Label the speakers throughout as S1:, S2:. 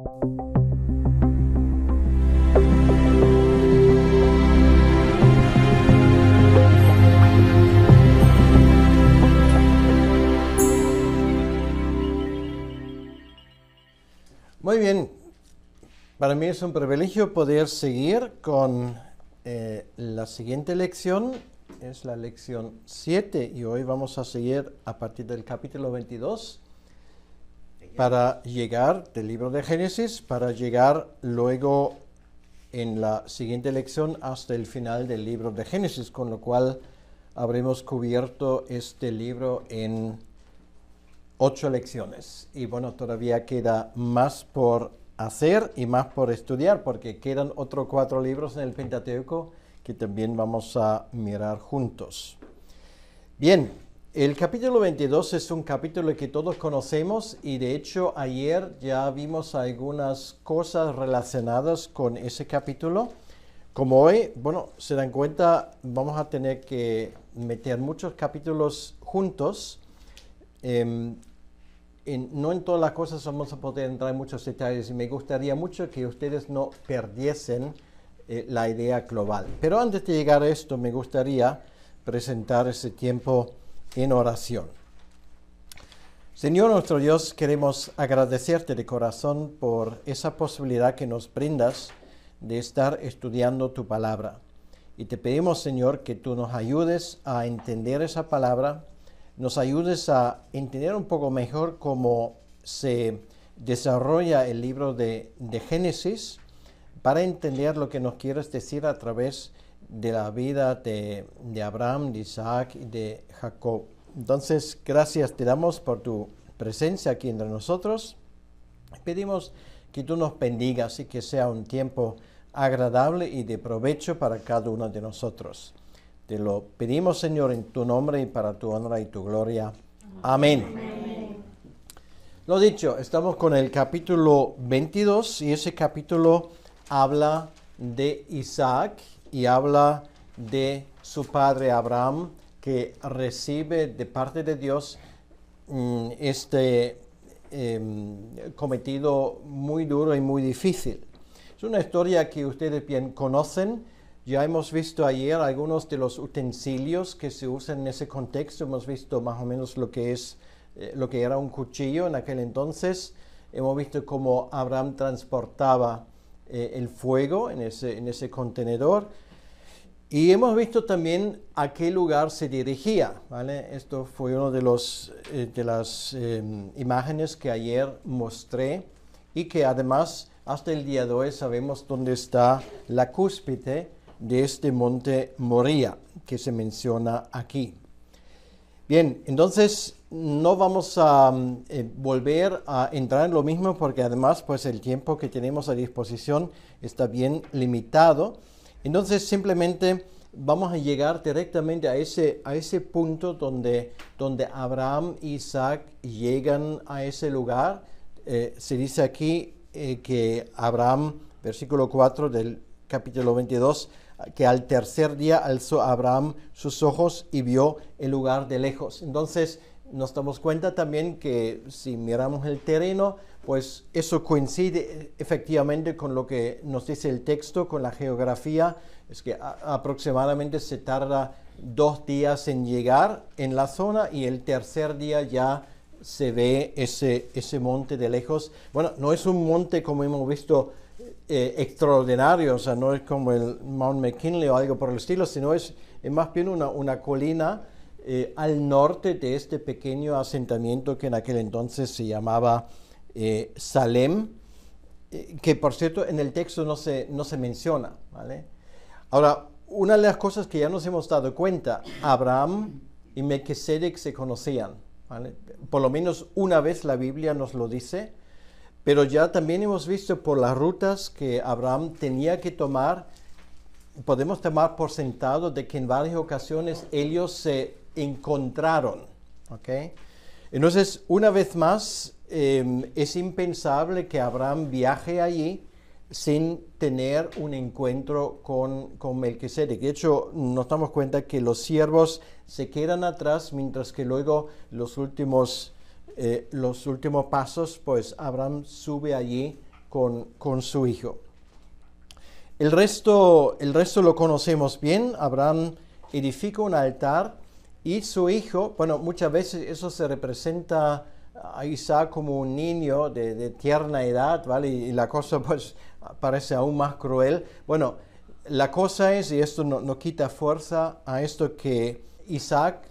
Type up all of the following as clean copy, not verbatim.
S1: Muy bien, para mí es un privilegio poder seguir con la siguiente lección, es la lección 7 y hoy vamos a seguir a partir del capítulo 22 para llegar del libro de Génesis, para llegar luego en la siguiente lección hasta el final del libro de Génesis, con lo cual habremos cubierto este libro en 8 lecciones. Y bueno, todavía queda más por hacer y más por estudiar, porque quedan otros 4 libros en el Pentateuco que también vamos a mirar juntos. Bien, el capítulo 22 es un capítulo que todos conocemos y de hecho ayer ya vimos algunas cosas relacionadas con ese capítulo. Como hoy, bueno, se dan cuenta, vamos a tener que meter muchos capítulos juntos. No en todas las cosas vamos a poder entrar en muchos detalles y me gustaría mucho que ustedes no perdiesen la idea global. Pero antes de llegar a esto, me gustaría presentar ese tiempo en oración. Señor nuestro Dios, queremos agradecerte de corazón por esa posibilidad que nos brindas de estar estudiando tu palabra. Y te pedimos, Señor, que tú nos ayudes a entender esa palabra, nos ayudes a entender un poco mejor cómo se desarrolla el libro de Génesis para entender lo que nos quieres decir a través de la vida de Abraham, de Isaac y de Jacob. Entonces, gracias te damos por tu presencia aquí entre nosotros. Pedimos que tú nos bendigas y que sea un tiempo agradable y de provecho para cada uno de nosotros. Te lo pedimos, Señor, en tu nombre y para tu honra y tu gloria. Amén. Amén. Lo dicho, estamos con el capítulo 22 y ese capítulo habla de Isaac y habla de su padre Abraham, que recibe de parte de Dios este cometido muy duro y muy difícil. Es una historia que ustedes bien conocen. Ya hemos visto ayer algunos de los utensilios que se usan en ese contexto. Hemos visto más o menos lo que era un cuchillo en aquel entonces. Hemos visto cómo Abraham transportaba el fuego en ese contenedor. Y hemos visto también a qué lugar se dirigía, ¿vale? Esto fue una de las imágenes que ayer mostré y que además hasta el día de hoy sabemos dónde está la cúspide de este monte Moría que se menciona aquí. Bien, entonces no vamos a volver a entrar en lo mismo porque además pues el tiempo que tenemos a disposición está bien limitado. Entonces simplemente vamos a llegar directamente a ese punto donde Abraham e Isaac llegan a ese lugar. Se dice aquí que Abraham, versículo 4 del capítulo 22, que al tercer día alzó Abraham sus ojos y vio el lugar de lejos. Entonces nos damos cuenta también que si miramos el terreno, pues eso coincide efectivamente con lo que nos dice el texto, con la geografía. Es que aproximadamente se tarda 2 días en llegar en la zona y el tercer día ya se ve ese monte de lejos. Bueno, no es un monte como hemos visto extraordinario, o sea, no es como el Mount McKinley o algo por el estilo, sino es más bien una colina al norte de este pequeño asentamiento que en aquel entonces se llamaba Salem, que por cierto en el texto no se menciona, ¿vale? Ahora, una de las cosas que ya nos hemos dado cuenta, Abraham y Melquisedec se conocían, ¿vale? Por lo menos una vez la Biblia nos lo dice, pero ya también hemos visto por las rutas que Abraham tenía que tomar, podemos tomar por sentado de que en varias ocasiones ellos se encontraron, ¿ok? Entonces, una vez más, es impensable que Abraham viaje allí sin tener un encuentro con Melquisedec. De hecho, nos damos cuenta que los siervos se quedan atrás, mientras que luego los últimos pasos, pues Abraham sube allí con su hijo. El resto lo conocemos bien. Abraham edifica un altar y su hijo, bueno, muchas veces eso se representa a Isaac como un niño de tierna edad, ¿vale? Y la cosa pues parece aún más cruel. Bueno, la cosa es, y esto no quita fuerza a esto, que Isaac,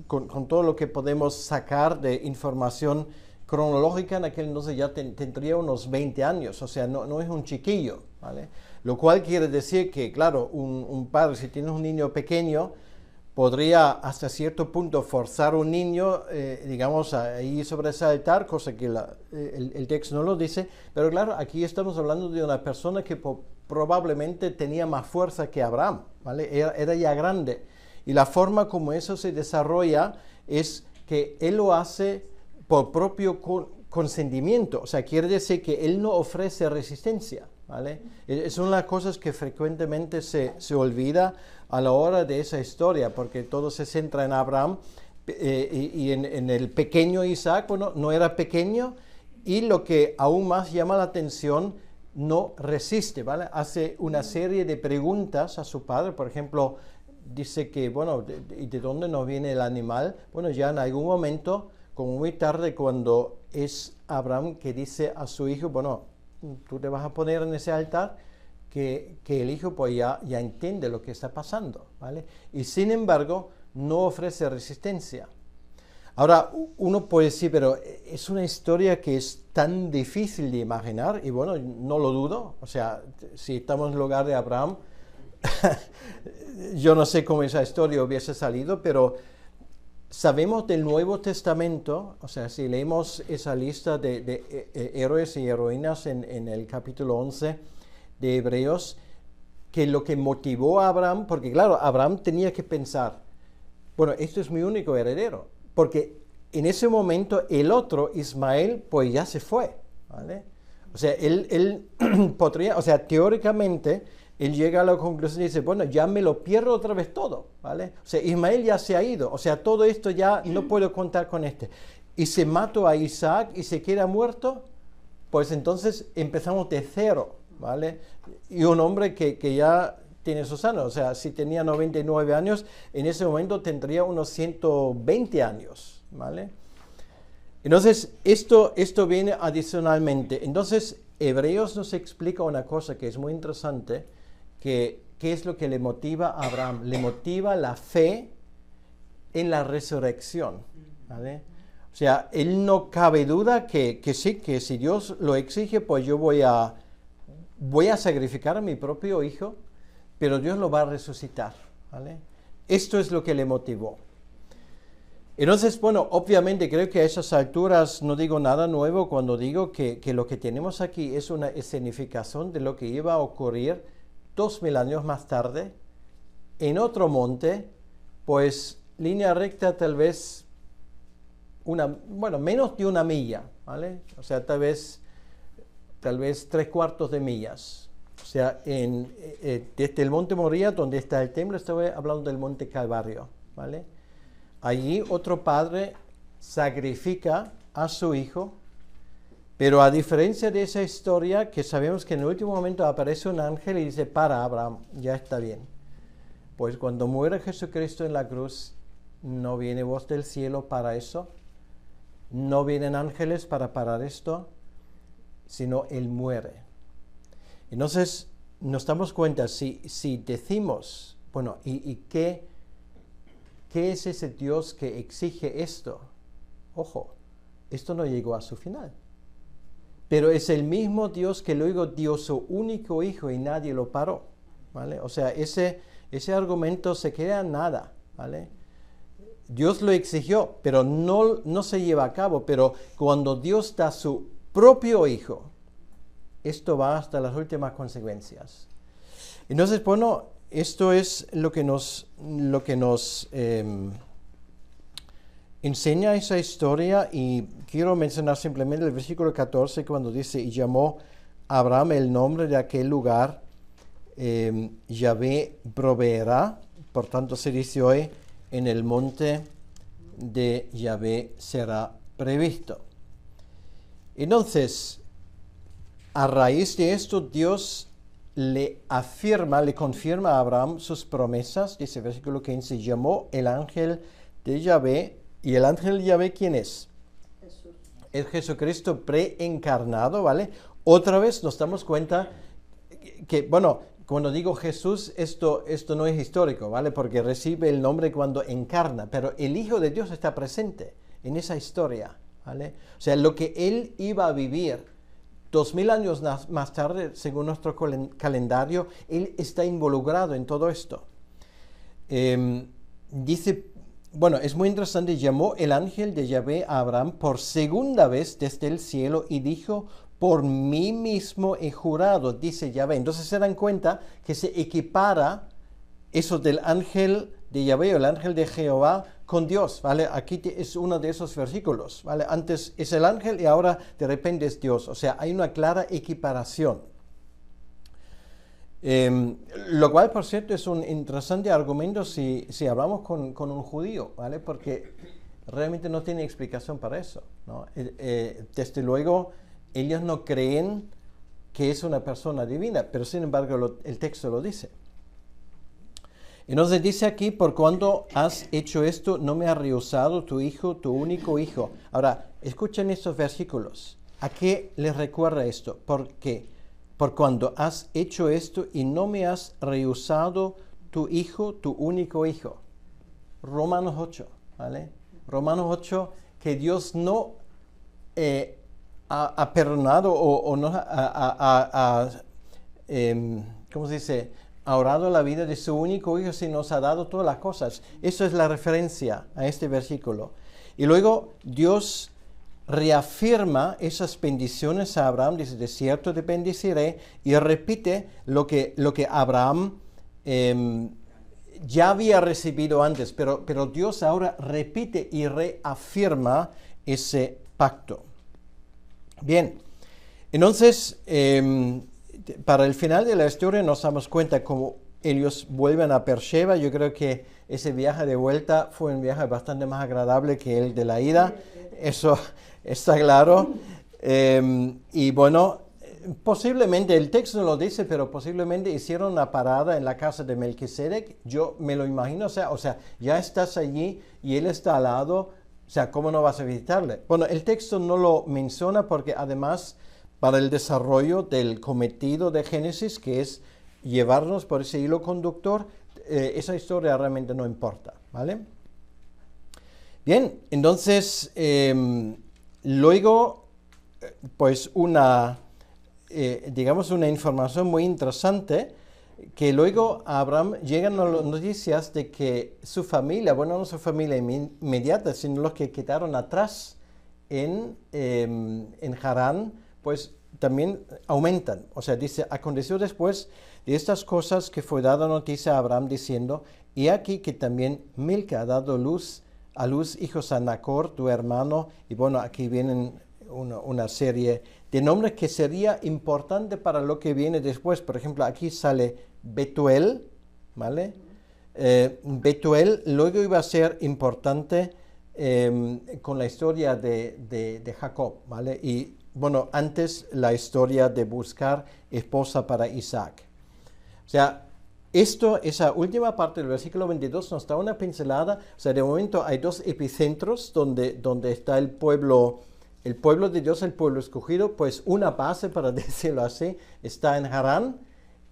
S1: con todo lo que podemos sacar de información cronológica, en aquel entonces ya tendría unos 20 años, o sea, no es un chiquillo, ¿vale? Lo cual quiere decir que, claro, un padre, si tiene un niño pequeño, podría hasta cierto punto forzar a un niño, digamos, ahí sobre ese altar, cosa que el texto no lo dice, pero claro, aquí estamos hablando de una persona que probablemente tenía más fuerza que Abraham, ¿vale? Era ya grande. Y la forma como eso se desarrolla es que él lo hace por propio consentimiento, o sea, quiere decir que él no ofrece resistencia, ¿vale? Es una de las cosas que frecuentemente se olvida a la hora de esa historia, porque todo se centra en Abraham y en el pequeño Isaac. Bueno, no era pequeño, y lo que aún más llama la atención, no resiste, ¿vale? Hace una serie de preguntas a su padre, por ejemplo, dice que, bueno, ¿y de dónde nos viene el animal? Bueno, ya en algún momento, como muy tarde, cuando es Abraham que dice a su hijo, bueno, tú te vas a poner en ese altar, que el hijo pues ya entiende lo que está pasando, ¿vale? Y sin embargo, no ofrece resistencia. Ahora, uno puede decir, pero es una historia que es tan difícil de imaginar, y bueno, no lo dudo. O sea, si estamos en el lugar de Abraham, yo no sé cómo esa historia hubiese salido, pero sabemos del Nuevo Testamento, o sea, si leemos esa lista de héroes y heroínas en el capítulo 11 de Hebreos, que lo que motivó a Abraham, porque claro, Abraham tenía que pensar, bueno, esto es mi único heredero, porque en ese momento el otro, Ismael, pues ya se fue, ¿vale? O sea, él podría, o sea, teóricamente, él llega a la conclusión y dice, bueno, ya me lo pierdo otra vez todo, ¿vale? O sea, Ismael ya se ha ido, o sea, todo esto ya no puedo contar con este. Y se mató a Isaac y se queda muerto, pues entonces empezamos de cero, ¿vale? Y un hombre que ya tiene sus años, o sea, si tenía 99 años, en ese momento tendría unos 120 años, ¿vale? Entonces, esto viene adicionalmente. Entonces, Hebreos nos explica una cosa que es muy interesante, que ¿qué es lo que le motiva a Abraham? Le motiva la fe en la resurrección, ¿vale? O sea, él no cabe duda que sí, que si Dios lo exige, pues yo voy a sacrificar a mi propio hijo, pero Dios lo va a resucitar, ¿vale? Esto es lo que le motivó. Entonces, bueno, obviamente creo que a esas alturas no digo nada nuevo cuando digo que lo que tenemos aquí es una escenificación de lo que iba a ocurrir 2000 años más tarde, en otro monte, pues línea recta tal vez menos de una milla, ¿vale? O sea, tal vez 3/4 de millas. O sea, desde el monte Moría, donde está el templo, estoy hablando del monte Calvario, ¿vale? Allí otro padre sacrifica a su hijo, pero a diferencia de esa historia, que sabemos que en el último momento aparece un ángel y dice, para Abraham, ya está bien. Pues cuando muere Jesucristo en la cruz, no viene voz del cielo para eso, no vienen ángeles para parar esto, sino Él muere. Entonces, nos damos cuenta, si decimos, bueno, ¿y qué es ese Dios que exige esto? Ojo, esto no llegó a su final. Pero es el mismo Dios que luego dio su único hijo y nadie lo paró, ¿vale? O sea, ese argumento se queda en nada, ¿vale? Dios lo exigió, pero no se lleva a cabo. Pero cuando Dios da su propio hijo, esto va hasta las últimas consecuencias. Entonces, bueno, esto es lo que nos enseña esa historia, y quiero mencionar simplemente el versículo 14 cuando dice, y llamó a Abraham el nombre de aquel lugar, Yahvé proveerá. Por tanto, se dice hoy, en el monte de Yahvé será previsto. Entonces, a raíz de esto, Dios le confirma a Abraham sus promesas. Dice versículo 15, llamó el ángel de Yahvé. ¿Y el ángel de Yahvé quién es?
S2: Jesús.
S1: Es Jesucristo preencarnado, ¿vale? Otra vez nos damos cuenta que, bueno, cuando digo Jesús, esto no es histórico, ¿vale? Porque recibe el nombre cuando encarna, pero el Hijo de Dios está presente en esa historia, ¿vale? O sea, lo que Él iba a vivir 2000 años más tarde, según nuestro calendario, Él está involucrado en todo esto. Dice, bueno, es muy interesante, llamó el ángel de Yahvé a Abraham por segunda vez desde el cielo y dijo, por mí mismo he jurado, dice Yahvé. Entonces se dan cuenta que se equipara eso del ángel de Yahvé o el ángel de Jehová con Dios, ¿vale? Aquí es uno de esos versículos, ¿vale? Antes es el ángel y ahora de repente es Dios. O sea, hay una clara equiparación. Lo cual, por cierto, es un interesante argumento si hablamos con un judío, ¿vale? Porque realmente no tiene explicación para eso, ¿no? Desde luego, ellos no creen que es una persona divina, pero sin embargo el texto lo dice. Entonces dice aquí, por cuando has hecho esto, no me ha rehusado tu hijo, tu único hijo. Ahora, escuchen estos versículos. ¿A qué les recuerda esto? Porque por cuando has hecho esto y no me has rehusado tu hijo, tu único hijo. Romanos 8, ¿vale? Romanos 8, que Dios no ha perdonado o no ¿cómo se dice? Ha orado la vida de su único hijo, si nos ha dado todas las cosas. Eso es la referencia a este versículo. Y luego Dios reafirma esas bendiciones a Abraham, dice, de cierto te bendeciré, y repite lo que Abraham ya había recibido antes, pero Dios ahora repite y reafirma ese pacto. Bien, entonces, para el final de la historia nos damos cuenta cómo ellos vuelven a Beersheba. Yo creo que ese viaje de vuelta fue un viaje bastante más agradable que el de la ida. Eso está claro. Y bueno, posiblemente, el texto no lo dice, pero posiblemente hicieron una parada en la casa de Melquisedec. Yo me lo imagino, o sea, ya estás allí y él está al lado. O sea, ¿cómo no vas a visitarle? Bueno, el texto no lo menciona porque además, para el desarrollo del cometido de Génesis, que es llevarnos por ese hilo conductor, esa historia realmente no importa, ¿vale? Bien, entonces, luego, pues digamos una información muy interesante, que luego a Abraham llegan las noticias de que su familia, bueno, no su familia inmediata, sino los que quedaron atrás en Harán, pues también aumentan. O sea, dice, aconteció después de estas cosas que fue dada noticia a Abraham diciendo, y aquí que también Milca ha dado a luz hijos a Nacor, tu hermano, y bueno, aquí vienen una serie de nombres que sería importante para lo que viene después. Por ejemplo, aquí sale Betuel, ¿vale? Betuel luego iba a ser importante con la historia de Jacob, ¿vale? Y bueno, antes la historia de buscar esposa para Isaac. O sea, esa última parte del versículo 22 nos da una pincelada. O sea, de momento hay dos epicentros donde está el pueblo de Dios, el pueblo escogido. Pues una base, para decirlo así, está en Harán,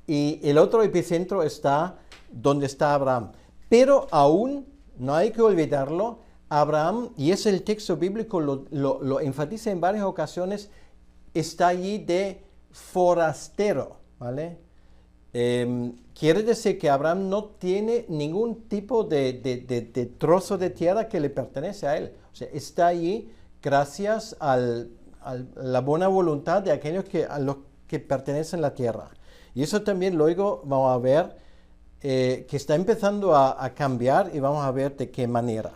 S1: y el otro epicentro está donde está Abraham. Pero aún, no hay que olvidarlo, Abraham, y es el texto bíblico, lo enfatiza en varias ocasiones, está allí de forastero, ¿vale? Quiere decir que Abraham no tiene ningún tipo de trozo de tierra que le pertenece a él. O sea, está allí gracias a la buena voluntad de aquellos a los que pertenecen a la tierra. Y eso también luego vamos a ver que está empezando a cambiar, y vamos a ver de qué manera.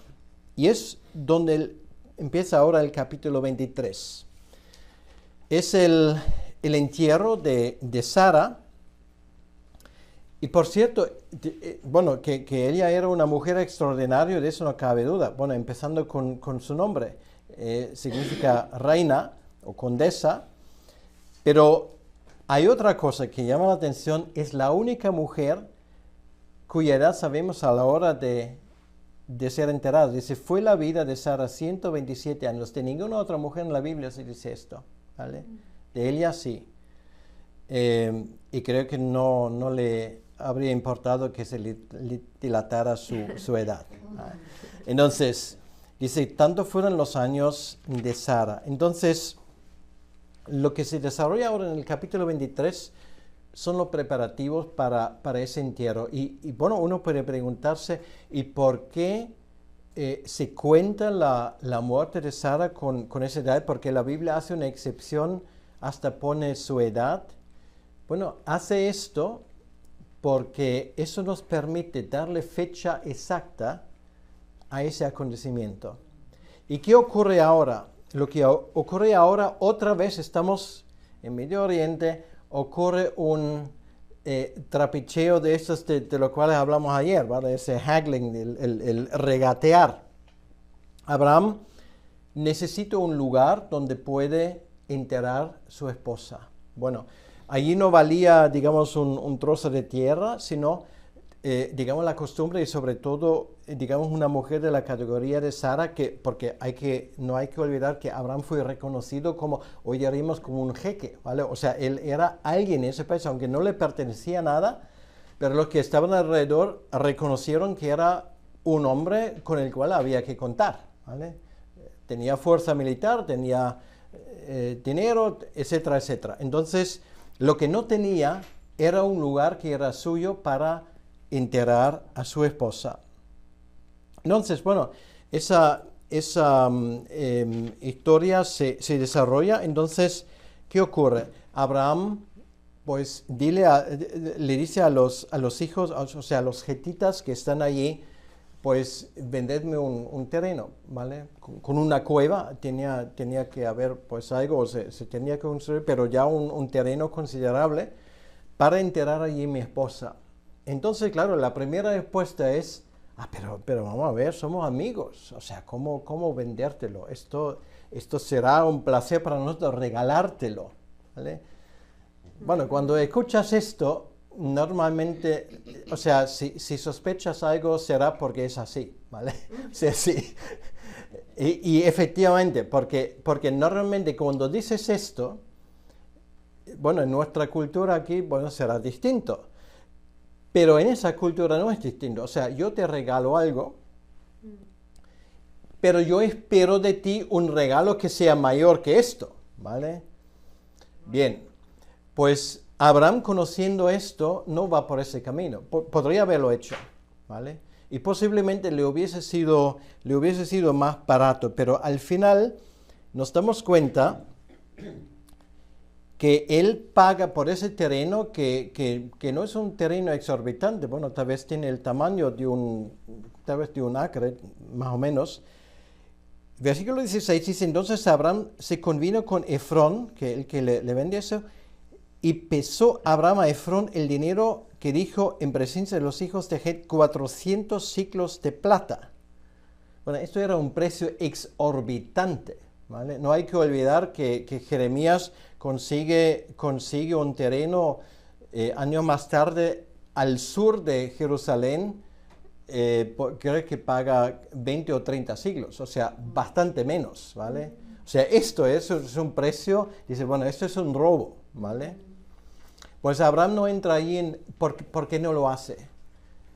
S1: Y es donde empieza ahora el capítulo 23. Es el entierro de Sara. Y por cierto, bueno, que ella era una mujer extraordinaria, de eso no cabe duda. Bueno, empezando con su nombre, significa reina o condesa, pero Hay otra cosa que llama la atención, es la única mujer cuya edad sabemos a la hora de ser enterrada. Dice, fue la vida de Sara 127 años. De ninguna otra mujer en la Biblia se dice esto, ¿vale? De ella sí. Y creo que no le habría importado que se le dilatara su edad. Entonces, dice, tanto fueron los años de Sara. Entonces, lo que se desarrolla ahora en el capítulo 23 son los preparativos para ese entierro. Y bueno, uno puede preguntarse, ¿y por qué se cuenta la muerte de Sara con esa edad? Porque la Biblia hace una excepción, hasta pone su edad. Bueno, hace esto porque eso nos permite darle fecha exacta a ese acontecimiento. ¿Y qué ocurre ahora? Lo que ocurre ahora, otra vez estamos en Medio Oriente, ocurre un trapicheo de estos de los cuales hablamos ayer, ¿vale? Ese haggling, el regatear. Abraham necesita un lugar donde puede enterrar su esposa. Bueno, allí no valía, digamos, un trozo de tierra, sino, digamos, la costumbre y sobre todo, digamos, una mujer de la categoría de Sara, porque no hay que olvidar que Abraham fue reconocido como, hoy diríamos, como un jeque, ¿vale? O sea, él era alguien en ese país, aunque no le pertenecía nada, pero los que estaban alrededor reconocieron que era un hombre con el cual había que contar, ¿vale? Tenía fuerza militar, tenía dinero, etcétera, etcétera. Entonces, lo que no tenía era un lugar que era suyo para enterrar a su esposa. Entonces, bueno, esa historia se desarrolla. Entonces, ¿qué ocurre? Abraham, pues, le dice a los hijos, o sea, a los getitas que están allí, pues, vendedme un terreno, ¿vale? Con una cueva, tenía que haber, pues, algo, se tenía que construir, pero ya un terreno considerable para enterrar allí mi esposa. Entonces, claro, la primera respuesta es, pero vamos a ver, somos amigos, o sea, ¿cómo vendértelo? Esto será un placer para nosotros regalártelo, ¿vale? Bueno, cuando escuchas esto, normalmente, o sea, si sospechas algo será porque es así, ¿vale? O sea, sí. Y efectivamente, porque normalmente cuando dices esto, bueno, en nuestra cultura aquí, bueno, será distinto. Pero en esa cultura no es distinto. O sea, yo te regalo algo, pero yo espero de ti un regalo que sea mayor que esto, ¿vale? Bien, pues Abraham, conociendo esto, no va por ese camino. Podría haberlo hecho, ¿vale? Y posiblemente le hubiese sido más barato, pero al final nos damos cuenta que él paga por ese terreno que no es un terreno exorbitante. Bueno, tal vez tiene el tamaño de un acre, más o menos. Versículo 16 dice, entonces Abraham se convino con Efrón, que el que le vende eso, y pesó Abraham a Efrón el dinero que dijo en presencia de los hijos de Het, 400 siclos de plata. Bueno, esto era un precio exorbitante, ¿vale? No hay que olvidar que Jeremías consigue un terreno años más tarde al sur de Jerusalén, creo que paga 20 o 30 siglos, o sea, bastante menos, ¿vale? O sea, esto es un precio, dice, bueno, esto es un robo, ¿vale? Pues Abraham no entra ahí ¿por qué no lo hace?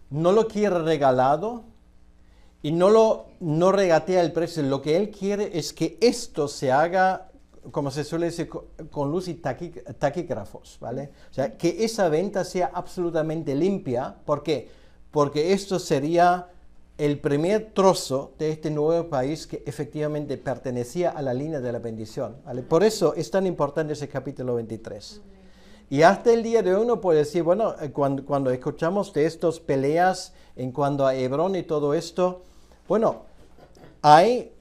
S1: No lo quiere regalado y no regatea el precio. Lo que él quiere es que esto se haga, como se suele decir, con luz y taquígrafos, ¿vale? O sea, que esa venta sea absolutamente limpia. ¿Por qué? Porque esto sería el primer trozo de este nuevo país que efectivamente pertenecía a la línea de la bendición, ¿vale? Por eso es tan importante ese capítulo 23. Y hasta el día de hoy uno puede decir, bueno, cuando escuchamos de estas peleas en cuanto a Hebrón y todo esto, bueno, hay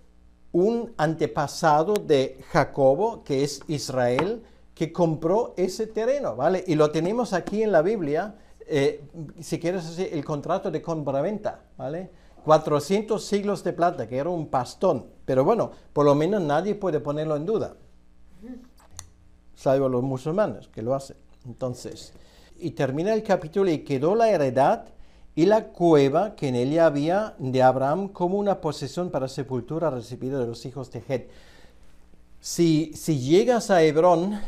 S1: un antepasado de Jacobo, que es Israel, que compró ese terreno, ¿vale? Y lo tenemos aquí en la Biblia, si quieres decir, el contrato de compra-venta, ¿vale? 400 siglos de plata, que era un pastón. Pero bueno, por lo menos nadie puede ponerlo en duda. salvo los musulmanes que lo hacen. Entonces, y termina el capítulo: y quedó la heredad y la cueva que en ella había de Abraham como una posesión para sepultura recibida de los hijos de Het. Si llegas a Hebrón,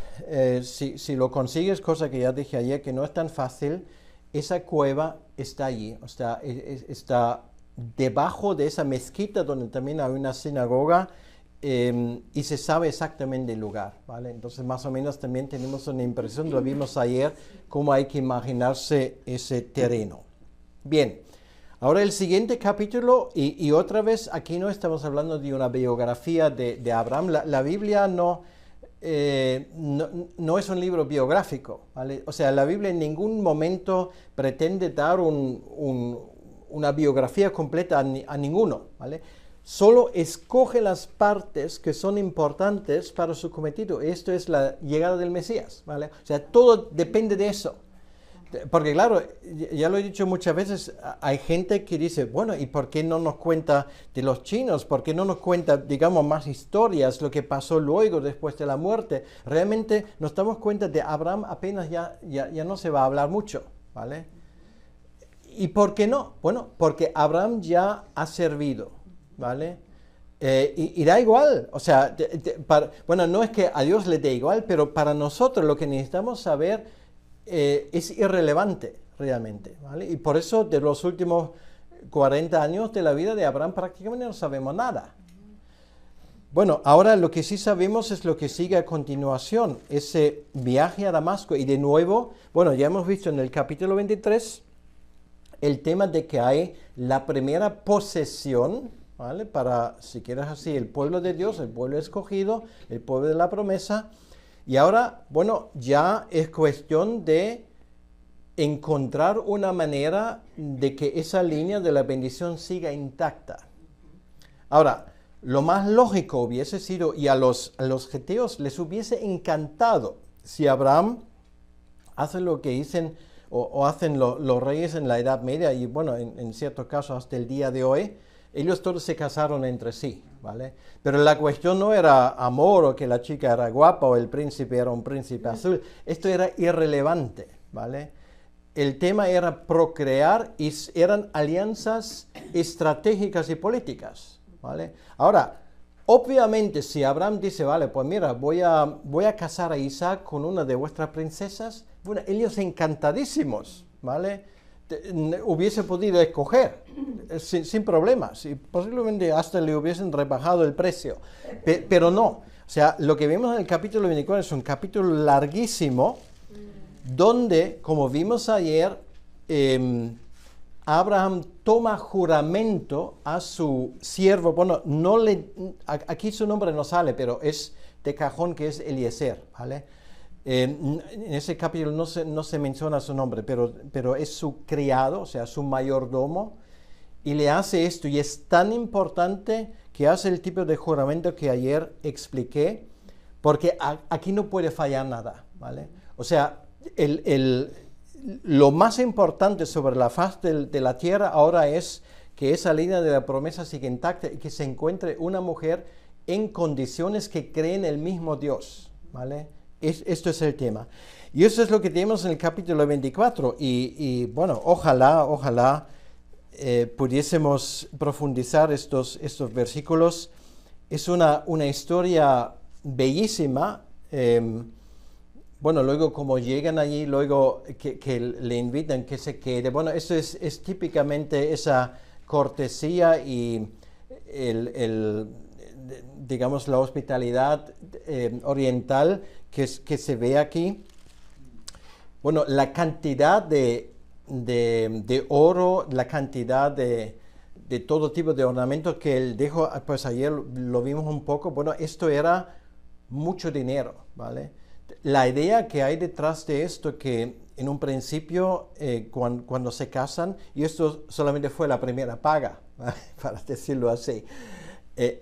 S1: si lo consigues, cosa que ya dije ayer que no es tan fácil, esa cueva está allí, o sea, está debajo de esa mezquita donde también hay una sinagoga, y se sabe exactamente el lugar, ¿vale? Entonces más o menos también tenemos una impresión, lo vimos ayer, cómo hay que imaginarse ese terreno. Bien, ahora el siguiente capítulo, y otra vez aquí no estamos hablando de una biografía de Abraham. La Biblia no es un libro biográfico, ¿vale? O sea, la Biblia en ningún momento pretende dar una biografía completa a ninguno, ¿vale? Solo escoge las partes que son importantes para su cometido. Esto es la llegada del Mesías, ¿vale? O sea, todo depende de eso. Porque claro, ya lo he dicho muchas veces, hay gente que dice, bueno, ¿y por qué no nos cuenta de los chinos? ¿Por qué no nos cuenta, digamos, más historias, lo que pasó luego, después de la muerte? Realmente nos damos cuenta de Abraham apenas ya no se va a hablar mucho, ¿vale? ¿Y por qué no? Bueno, porque Abraham ya ha servido, ¿vale? Y da igual, o sea, bueno, no es que a Dios le dé igual, pero para nosotros lo que necesitamos saber es irrelevante realmente, ¿vale? Y por eso de los últimos 40 años de la vida de Abraham prácticamente no sabemos nada. Bueno, ahora lo que sí sabemos es lo que sigue a continuación, ese viaje a Damasco. Y de nuevo, bueno, ya hemos visto en el capítulo 23 el tema de que hay la primera posesión, ¿vale? Para, si quieres así, el pueblo de Dios, el pueblo escogido, el pueblo de la promesa. Y ahora, bueno, ya es cuestión de encontrar una manera de que esa línea de la bendición siga intacta. Ahora, lo más lógico hubiese sido, y a los geteos les hubiese encantado, si Abraham hace lo que dicen o hacen los reyes en la Edad Media, y bueno, en ciertos casos hasta el día de hoy, ellos todos se casaron entre sí, ¿vale? Pero la cuestión no era amor o que la chica era guapa o el príncipe era un príncipe azul. Esto era irrelevante, ¿vale? El tema era procrear y eran alianzas estratégicas y políticas, ¿vale? Ahora, obviamente si Abraham dice, vale, pues mira, voy a casar a Isaac con una de vuestras princesas, bueno, ellos encantadísimos, ¿vale? Hubiese podido escoger sin problemas y posiblemente hasta le hubiesen rebajado el precio, pero no. O sea, lo que vemos en el capítulo 24 es un capítulo larguísimo donde, como vimos ayer, Abraham toma juramento a su siervo. Bueno, aquí su nombre no sale, pero es de cajón que es Eliezer, ¿vale? En ese capítulo no se menciona su nombre, pero es su criado, o sea, su mayordomo, y le hace esto, y es tan importante que hace el tipo de juramento que ayer expliqué, porque aquí no puede fallar nada, ¿vale? O sea, lo más importante sobre la faz de la tierra ahora es que esa línea de la promesa siga intacta y que se encuentre una mujer en condiciones que creen el mismo Dios, ¿vale? Esto es el tema. Y eso es lo que tenemos en el capítulo 24. Y bueno, ojalá pudiésemos profundizar estos versículos. Es una historia bellísima. Bueno, luego como llegan allí, luego que le invitan que se quede. Bueno, eso es típicamente esa cortesía y digamos, la hospitalidad oriental que se ve aquí. Bueno, la cantidad de oro, la cantidad de todo tipo de ornamentos que él dejó, pues ayer lo vimos un poco. Bueno, esto era mucho dinero, ¿vale? La idea que hay detrás de esto, que en un principio, cuando se casan, y esto solamente fue la primera paga, ¿vale? Para decirlo así,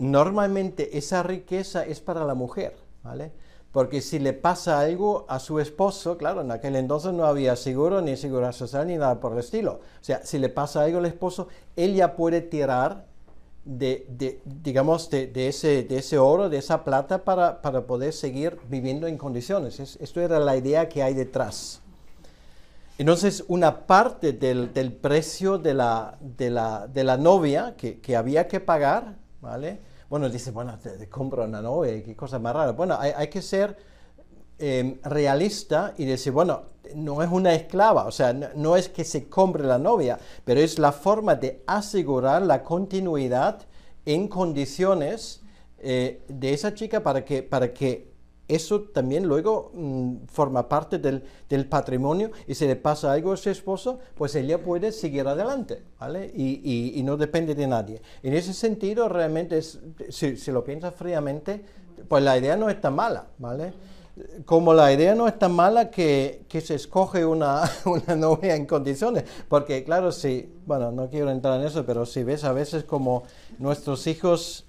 S1: normalmente esa riqueza es para la mujer, ¿vale? Porque si le pasa algo a su esposo, claro, en aquel entonces no había seguro, ni seguridad social, ni nada por el estilo. O sea, si le pasa algo al esposo, él ya puede tirar digamos, de ese oro, de esa plata para poder seguir viviendo en condiciones. Esto era la idea que hay detrás. Entonces, una parte del precio de la novia que había que pagar, ¿vale? Bueno, dice, bueno, te compro una novia, qué cosa más rara. Bueno, hay que ser realista y decir, bueno, no es una esclava, o sea, no es que se compre la novia, pero es la forma de asegurar la continuidad en condiciones de esa chica para que eso también luego forma parte del patrimonio, y si le pasa algo a su esposo, pues ella puede seguir adelante, ¿vale? Y no depende de nadie. En ese sentido, realmente, si lo piensas fríamente, pues la idea no es tan mala, ¿vale? Como la idea no es tan mala que se escoge una novia en condiciones, porque claro, bueno, no quiero entrar en eso, pero si ves a veces como nuestros hijos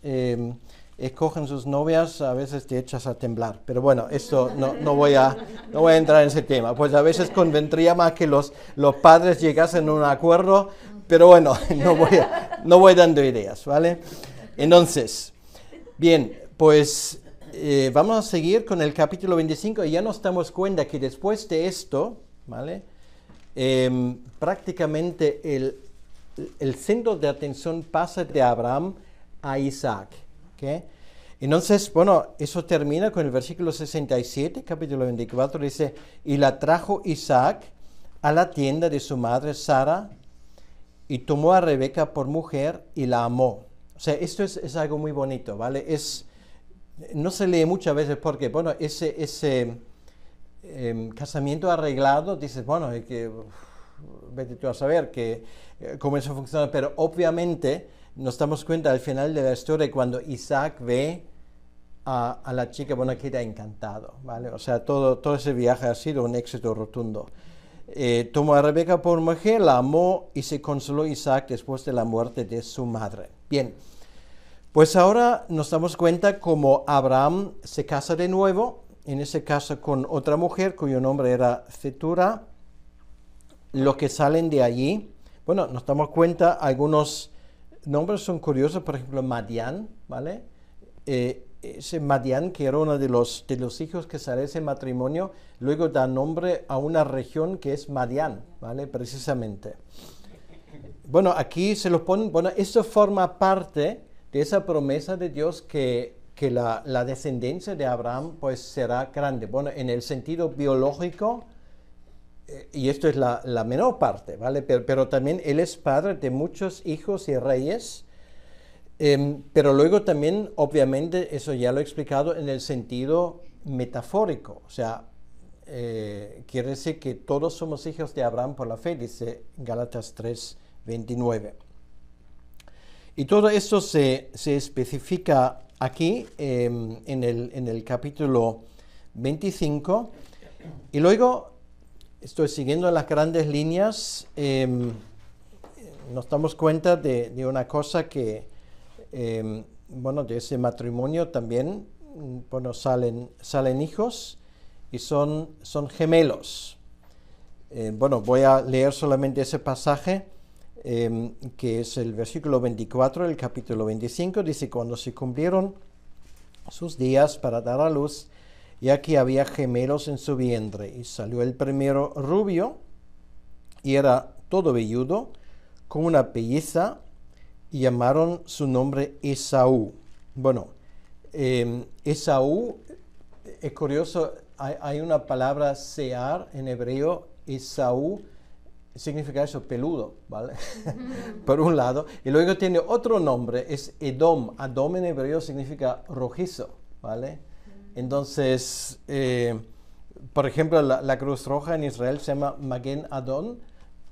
S1: escogen sus novias, a veces te echas a temblar. Pero bueno, esto no voy a entrar en ese tema. Pues a veces convendría más que los padres llegasen a un acuerdo, pero bueno, no voy dando ideas, ¿vale? Entonces, bien, pues vamos a seguir con el capítulo 25 y ya nos damos cuenta que después de esto, ¿vale? Prácticamente el centro de atención pasa de Abraham a Isaac. ¿Okay? Entonces, bueno, eso termina con el versículo 67, capítulo 24, dice, y la trajo Isaac a la tienda de su madre Sara, y tomó a Rebeca por mujer y la amó. O sea, esto es algo muy bonito, ¿vale? No se lee muchas veces porque, bueno, ese casamiento arreglado, dices, bueno, vete tú a saber cómo eso funciona, pero obviamente nos damos cuenta al final de la historia cuando Isaac ve a la chica, bueno, queda encantado, ¿vale? O sea, todo ese viaje ha sido un éxito rotundo. Tomó a Rebeca por mujer, la amó y se consoló Isaac después de la muerte de su madre. Bien, pues ahora nos damos cuenta como Abraham se casa de nuevo, en ese caso con otra mujer cuyo nombre era Cetura. Los que salen de allí, bueno, nos damos cuenta, algunos nombres son curiosos, por ejemplo, Madián, ¿vale? Ese Madián, que era uno de los hijos que sale de ese matrimonio, luego da nombre a una región que es Madián, ¿vale? Precisamente. Bueno, aquí se lo ponen, bueno, esto forma parte de esa promesa de Dios que la descendencia de Abraham pues será grande. Bueno, en el sentido biológico, y esto es la menor parte, ¿vale? Pero también él es padre de muchos hijos y reyes, pero luego también, obviamente, eso ya lo he explicado en el sentido metafórico, o sea, quiere decir que todos somos hijos de Abraham por la fe, dice Gálatas 3:29. Y todo esto se especifica aquí en el capítulo 25, y luego estoy siguiendo las grandes líneas. Nos damos cuenta de una cosa que, bueno, de ese matrimonio también, bueno, salen hijos y son gemelos. Bueno, voy a leer solamente ese pasaje, que es el versículo 24 del capítulo 25. Dice, cuando se cumplieron sus días para dar a luz, y aquí había gemelos en su vientre, y salió el primero rubio, y era todo velludo, con una pelliza, y llamaron su nombre Esaú. Bueno, Esaú, es curioso, hay una palabra sear en hebreo, Esaú, significa eso, peludo, ¿vale? Por un lado, y luego tiene otro nombre, es Edom. Edom en hebreo significa rojizo, ¿vale? Entonces, por ejemplo, la Cruz Roja en Israel se llama Maguen Adon,